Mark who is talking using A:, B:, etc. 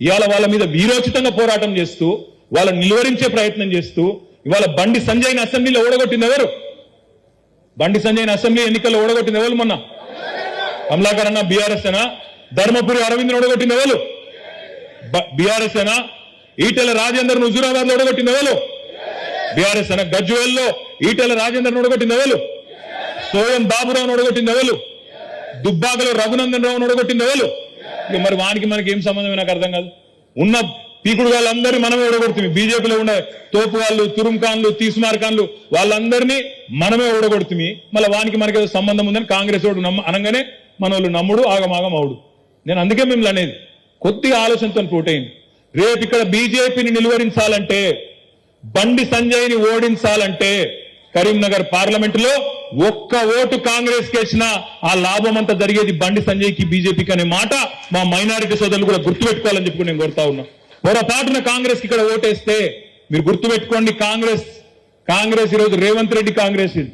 A: ఇవాళ వాళ్ళ మీద వీరోచితంగా పోరాటం చేస్తూ వాళ్ళని నిలువరించే ప్రయత్నం చేస్తూ ఇవాళ బండి సంజయ్ని అసెంబ్లీలో ఓడగొట్టింది ఎవరు? బండి సంజయ్ని అసెంబ్లీ ఎన్నికల్లో ఓడగొట్టింది ఎవరు? మొన్న కమలాకర్ అన్న బీఆర్ఎస్ అనా? ధర్మపురి అరవింద్ ఓడగొట్టింది ఎవరు? బీఆర్ఎస్ అనా? ఈటెల రాజేందర్ హుజూరాబాద్ లో ఓడగొట్టింది ఎవరు? బీఆర్ఎస్ అనా? గజ్వేల్లో ఈటెల రాజేందర్ ఓడగొట్టింది ఎవరు? సోయం బాబురావు ఓడగొట్టింది ఎవరు? దుబ్బాకలో రఘునందన్ రావు ఓడగొట్టింది ఎవరు? ఇక మరి వానికి మనకి ఏం సంబంధం నాకు అర్థం కాదు. ఉన్న పీకుడు వాళ్ళందరినీ మనమే ఓడగొడుతుంది. బీజేపీలో ఉండే తోపు వాళ్ళు, తురుంఖాన్లు, తీస్మార్ఖాన్లు వాళ్ళందరినీ మనమే ఓడగొడుతుంది. మళ్ళీ వానికి మనకి ఏదో సంబంధం ఉందని కాంగ్రెస్ వాడు అనగానే మన వాళ్ళు నమ్ముడు, ఆగమాగం అవుడు. నేను అందుకే మిమ్మల్ని అనేది కొద్దిగా ఆలోచనతో పోటైంది. రేపు ఇక్కడ బీజేపీని నిలువరించాలంటే, బండి సంజయ్ని ఓడించాలంటే కరీంనగర్ పార్లమెంట్ లో ఒక్క ఓటు కాంగ్రెస్ కేసినా ఆ లాభం అంతా జరిగేది బండి సంజయ్కి, బీజేపీకి అనే మాట మా మైనారిటీ సోదరులు కూడా గుర్తుపెట్టుకోవాలని చెప్పి నేను కోరుతా ఉన్నా. పొరపాటున కాంగ్రెస్ కి ఇక్కడ ఓటేస్తే మీరు గుర్తుపెట్టుకోండి, కాంగ్రెస్ ఈరోజు రేవంత్ రెడ్డి కాంగ్రెస్ ఇది.